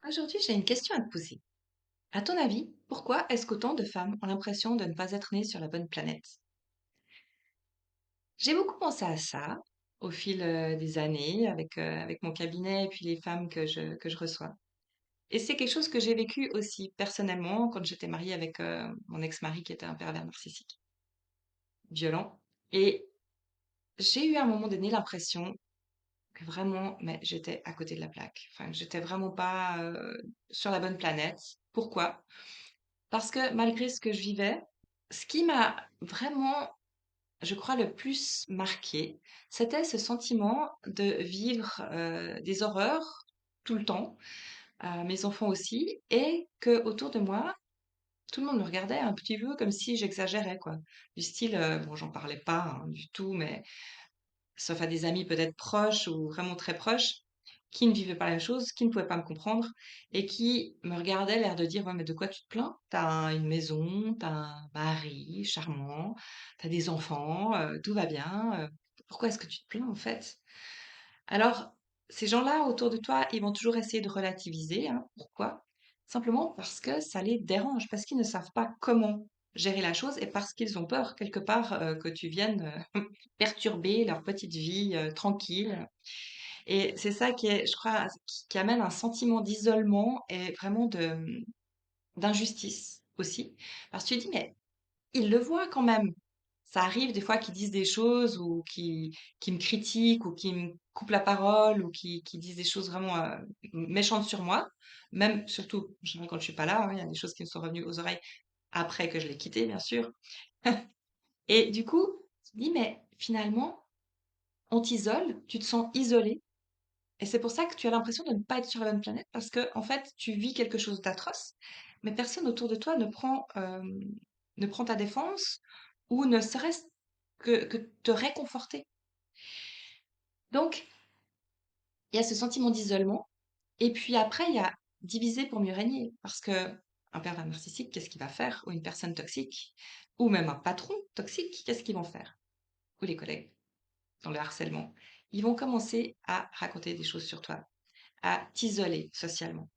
Aujourd'hui, j'ai une question à te poser. À ton avis, pourquoi est-ce qu'autant de femmes ont l'impression de ne pas être nées sur la bonne planète? J'ai beaucoup pensé à ça au fil des années avec mon cabinet et puis les femmes que je reçois. Et c'est quelque chose que j'ai vécu aussi personnellement quand j'étais mariée avec mon ex-mari qui était un pervers narcissique, violent. Et j'ai eu à un moment donné l'impression que vraiment, mais j'étais à côté de la plaque. Enfin, que j'étais vraiment pas sur la bonne planète. Pourquoi? Parce que malgré ce que je vivais, ce qui m'a vraiment, je crois, le plus marqué, c'était ce sentiment de vivre des horreurs tout le temps, mes enfants aussi, et que autour de moi, tout le monde me regardait un petit peu comme si j'exagérais, quoi. Du style, bon, j'en parlais pas hein, du tout, mais sauf à des amis peut-être proches ou vraiment très proches, qui ne vivaient pas la même chose, qui ne pouvaient pas me comprendre et qui me regardaient l'air de dire: «Ouais, mais de quoi tu te plains? Une maison, t'as un mari charmant, t'as des enfants, tout va bien, pourquoi est-ce que tu te plains, en fait?» Alors, ces gens-là autour de toi, ils vont toujours essayer de relativiser, hein. Pourquoi? Simplement parce que ça les dérange, parce qu'ils ne savent pas comment gérer la chose et parce qu'ils ont peur quelque part, que tu viennes, perturber leur petite vie, tranquille. Et c'est ça qui est, je crois, qui amène un sentiment d'isolement et vraiment d'injustice aussi. Parce que tu te dis: «Mais ils le voient quand même». Ça arrive des fois qu'ils disent des choses ou qui me critiquent ou qui me coupent la parole ou qui disent des choses vraiment, méchantes sur moi. Même surtout, en général, quand je suis pas là, hein, il y a des choses qui me sont revenues aux oreilles après que je l'ai quitté, bien sûr. Et du coup, tu te dis: «Mais finalement, on t'isole, tu te sens isolé et c'est pour ça que tu as l'impression de ne pas être sur la bonne planète parce que en fait, tu vis quelque chose d'atroce, mais personne autour de toi ne prend ta défense ou ne serait-ce que te réconforter. Donc, il y a ce sentiment d'isolement et puis après, il y a diviser pour mieux régner parce que un pervers narcissique, qu'est-ce qu'il va faire? Ou une personne toxique ou même un patron toxique, qu'est-ce qu'ils vont faire? Ou les collègues dans le harcèlement. Ils vont commencer à raconter des choses sur toi, à t'isoler socialement.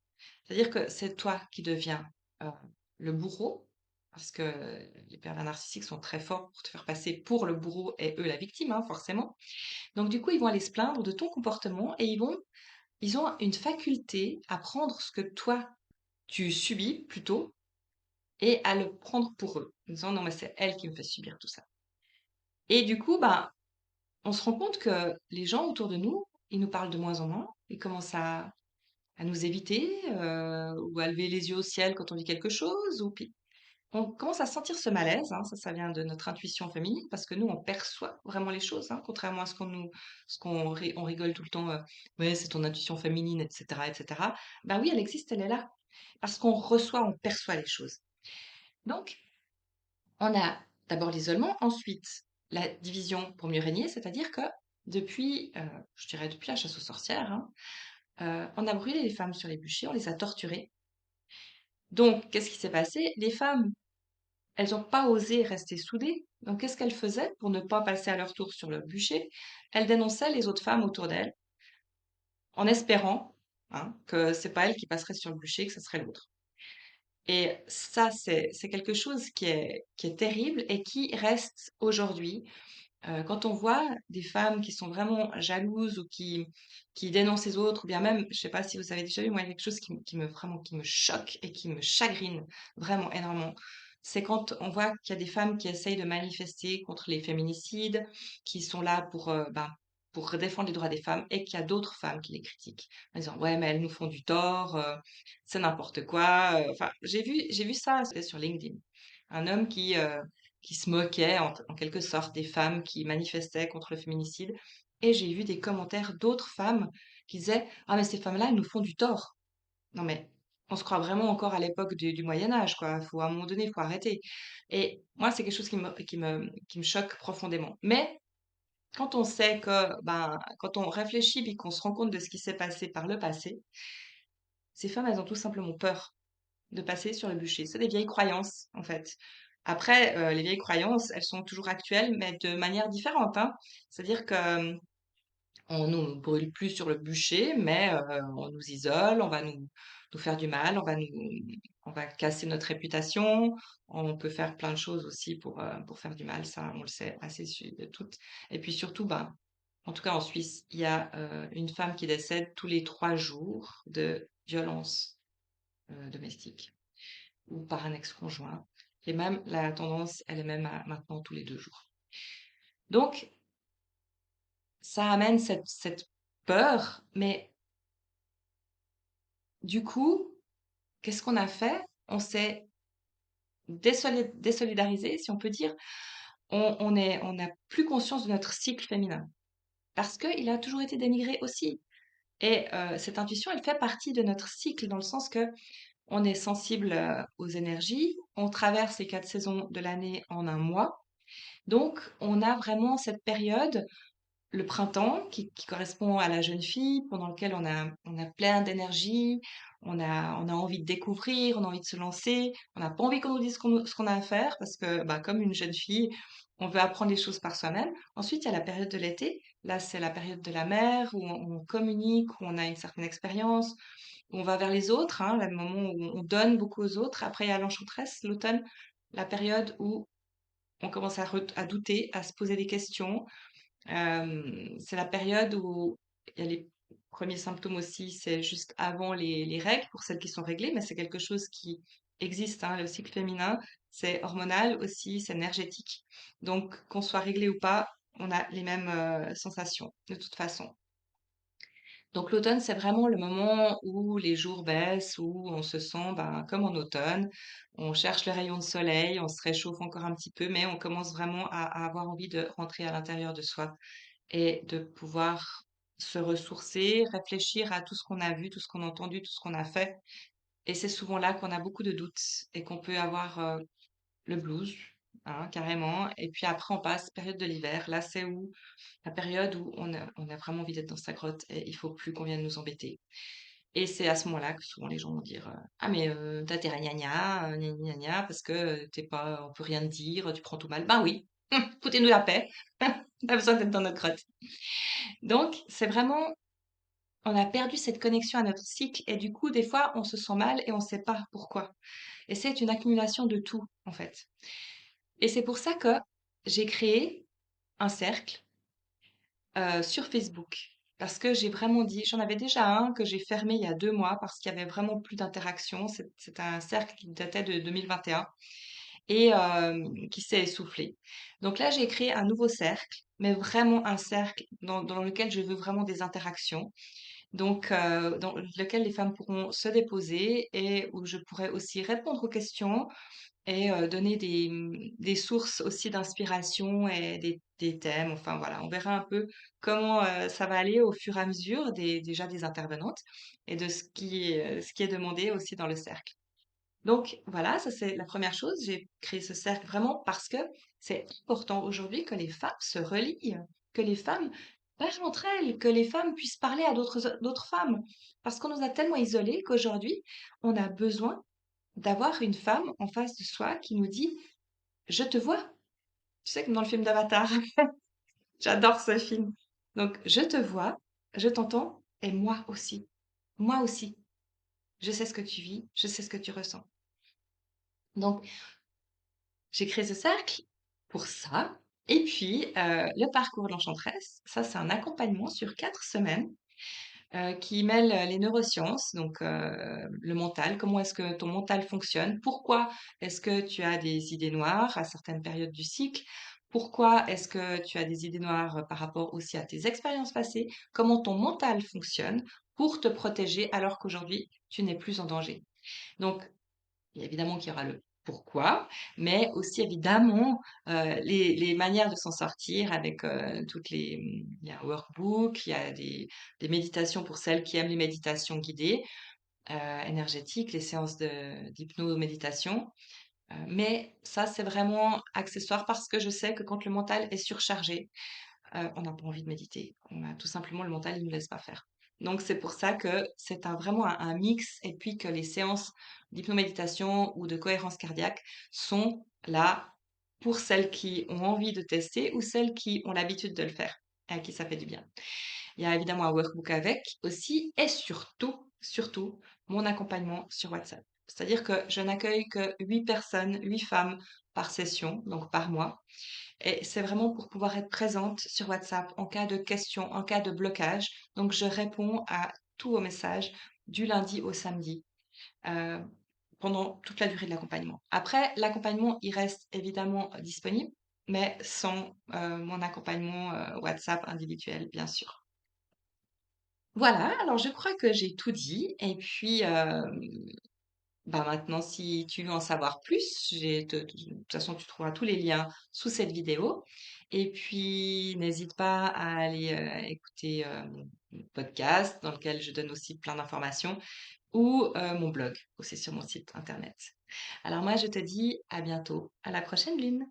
C'est-à-dire que c'est toi qui deviens le bourreau, parce que les pervers narcissiques sont très forts pour te faire passer pour le bourreau et eux la victime, hein, forcément. Donc du coup, ils vont aller se plaindre de ton comportement et ils ont une faculté à prendre ce que toi tu subis plutôt et à le prendre pour eux, en disant non mais c'est elle qui me fait subir tout ça. Et du coup, ben, on se rend compte que les gens autour de nous, ils nous parlent de moins en moins, ils commencent à nous éviter, ou à lever les yeux au ciel quand on dit quelque chose, ou puis on commence à sentir ce malaise, hein, ça vient de notre intuition féminine, parce que nous, on perçoit vraiment les choses, hein, contrairement à on rigole tout le temps, ouais, c'est ton intuition féminine, etc., etc. Ben oui, elle existe, elle est là, parce qu'on reçoit, on perçoit les choses. Donc, on a d'abord l'isolement, ensuite la division pour mieux régner, c'est-à-dire que depuis, je dirais depuis la chasse aux sorcières, hein, on a brûlé les femmes sur les bûchers, on les a torturées. Donc, qu'est-ce qui s'est passé? Les femmes, elles n'ont pas osé rester soudées. Donc, qu'est-ce qu'elles faisaient pour ne pas passer à leur tour sur le bûcher? Elles dénonçaient les autres femmes autour d'elles, en espérant hein, que c'est pas elles qui passeraient sur le bûcher, que ce serait l'autre. Et ça, c'est quelque chose qui est terrible et qui reste aujourd'hui. Quand on voit des femmes qui sont vraiment jalouses ou qui dénoncent les autres, ou bien même, je sais pas si vous avez déjà vu, moi, il y a quelque chose vraiment, qui me choque et qui me chagrine vraiment énormément. C'est quand on voit qu'il y a des femmes qui essayent de manifester contre les féminicides, qui sont là pour défendre les droits des femmes, et qu'il y a d'autres femmes qui les critiquent, en disant, ouais, mais elles nous font du tort, c'est n'importe quoi. Enfin, j'ai vu ça sur LinkedIn. Un homme qui se moquait en quelque sorte des femmes qui manifestaient contre le féminicide. Et j'ai vu des commentaires d'autres femmes qui disaient: «Ah mais ces femmes-là, elles nous font du tort». Non mais on se croit vraiment encore à l'époque du Moyen Âge, quoi. Faut à un moment donné, il faut arrêter. Et moi, c'est quelque chose qui me choque profondément. Mais quand on sait que, ben, quand on réfléchit puis qu'on se rend compte de ce qui s'est passé par le passé, ces femmes, elles ont tout simplement peur de passer sur le bûcher. C'est des vieilles croyances, en fait. Après, les vieilles croyances, elles sont toujours actuelles, mais de manière différente, hein. C'est-à-dire que, On nous brûle plus sur le bûcher, mais on nous isole, on va nous faire du mal, on va casser notre réputation. On peut faire plein de choses aussi pour faire du mal, ça, on le sait assez de toutes. Et puis surtout, ben, en tout cas en Suisse, il y a une femme qui décède tous les 3 jours de violence domestique ou par un ex-conjoint. Et même la tendance, elle est même à maintenant tous les 2 jours. Donc, ça amène cette peur, mais du coup, qu'est-ce qu'on a fait? On s'est désolidarisé, si on peut dire. On n'a plus conscience de notre cycle féminin parce qu'il a toujours été dénigré aussi. Et cette intuition, elle fait partie de notre cycle dans le sens que on est sensible aux énergies, on traverse les 4 saisons de l'année en un mois. Donc, on a vraiment cette période le printemps qui correspond à la jeune fille, pendant lequel on a plein d'énergie, on a envie de découvrir, on a envie de se lancer, on n'a pas envie qu'on nous dise ce qu'on a à faire parce que, bah, comme une jeune fille, on veut apprendre les choses par soi-même. Ensuite, il y a la période de l'été. Là, c'est la période de la mer où on communique, où on a une certaine expérience, où on va vers les autres, hein, le moment où on donne beaucoup aux autres. Après, il y a l'enchanteresse, l'automne, la période où on commence à douter, à se poser des questions, c'est la période où il y a les premiers symptômes aussi, c'est juste avant les règles, pour celles qui sont réglées, mais c'est quelque chose qui existe, hein, le cycle féminin, c'est hormonal aussi, c'est énergétique. Donc, qu'on soit réglé ou pas, on a les mêmes sensations, de toute façon. Donc, l'automne, c'est vraiment le moment où les jours baissent, où on se sent ben, comme en automne. On cherche le rayon de soleil, on se réchauffe encore un petit peu, mais on commence vraiment à avoir envie de rentrer à l'intérieur de soi et de pouvoir se ressourcer, réfléchir à tout ce qu'on a vu, tout ce qu'on a entendu, tout ce qu'on a fait. Et c'est souvent là qu'on a beaucoup de doutes et qu'on peut avoir le blues, hein, carrément. Et puis après, on passe période de l'hiver. Là, c'est où la période où on a vraiment envie d'être dans sa grotte et il faut plus qu'on vienne nous embêter. Et c'est à ce moment-là que souvent les gens vont dire ah mais t'as tes ragnagnas, gna gna gna, parce que t'es pas, on peut rien te dire, tu prends tout mal. Ben oui, foutez-nous la paix. On a besoin d'être dans notre grotte. Donc, c'est vraiment, on a perdu cette connexion à notre cycle et du coup, des fois, on se sent mal et on ne sait pas pourquoi. Et c'est une accumulation de tout, en fait. Et c'est pour ça que j'ai créé un cercle sur Facebook. Parce que j'ai vraiment dit, j'en avais déjà un que j'ai fermé il y a 2 mois parce qu'il y avait vraiment plus d'interaction. C'est un cercle qui datait de 2021 et qui s'est essoufflé. Donc là, j'ai créé un nouveau cercle, mais vraiment un cercle dans lequel je veux vraiment des interactions. Donc, dans lequel les femmes pourront se déposer et où je pourrai aussi répondre aux questions et donner des sources aussi d'inspiration et des thèmes. Enfin voilà, on verra un peu comment ça va aller au fur et à mesure déjà des intervenantes et de ce qui est demandé aussi dans le cercle. Donc voilà, ça c'est la première chose. J'ai créé ce cercle vraiment parce que c'est important aujourd'hui que les femmes se relient, que les femmes parlent entre elles, que les femmes puissent parler à d'autres femmes. Parce qu'on nous a tellement isolés qu'aujourd'hui, on a besoin d'avoir une femme en face de soi qui nous dit, je te vois. Tu sais, comme dans le film d'Avatar. J'adore ce film. Donc, je te vois, je t'entends, et moi aussi. Moi aussi. Je sais ce que tu vis, je sais ce que tu ressens. Donc, j'ai créé ce cercle pour ça. Et puis, le parcours de l'Enchanteresse, ça, c'est un accompagnement sur 4 semaines qui mêle les neurosciences, donc le mental, comment est-ce que ton mental fonctionne, pourquoi est-ce que tu as des idées noires à certaines périodes du cycle, pourquoi est-ce que tu as des idées noires par rapport aussi à tes expériences passées, comment ton mental fonctionne pour te protéger alors qu'aujourd'hui, tu n'es plus en danger. Donc, évidemment qu'il y aura le pourquoi, mais aussi évidemment les manières de s'en sortir avec toutes les... Il y a un workbook, il y a des méditations pour celles qui aiment les méditations guidées, énergétiques, les séances d'hypno-méditation. Mais ça, c'est vraiment accessoire parce que je sais que quand le mental est surchargé, on n'a pas envie de méditer. On a tout simplement le mental, il ne nous laisse pas faire. Donc c'est pour ça que c'est vraiment un mix et puis que les séances d'hypnoméditation ou de cohérence cardiaque sont là pour celles qui ont envie de tester ou celles qui ont l'habitude de le faire et à qui ça fait du bien. Il y a évidemment un workbook avec aussi et surtout, mon accompagnement sur WhatsApp. C'est-à-dire que je n'accueille que 8 personnes, 8 femmes par session, donc par mois. Et c'est vraiment pour pouvoir être présente sur WhatsApp en cas de questions, en cas de blocage. Donc, je réponds à tous vos messages du lundi au samedi euh, pendant toute la durée de l'accompagnement. Après, l'accompagnement, il reste évidemment disponible, mais sans mon accompagnement WhatsApp individuel, bien sûr. Voilà, alors je crois que j'ai tout dit. Et puis, bah maintenant, si tu veux en savoir plus, de toute façon, tu trouveras tous les liens sous cette vidéo. Et puis, n'hésite pas à aller écouter mon podcast dans lequel je donne aussi plein d'informations ou mon blog aussi sur mon site internet. Alors moi, je te dis à bientôt. À la prochaine, Lynn.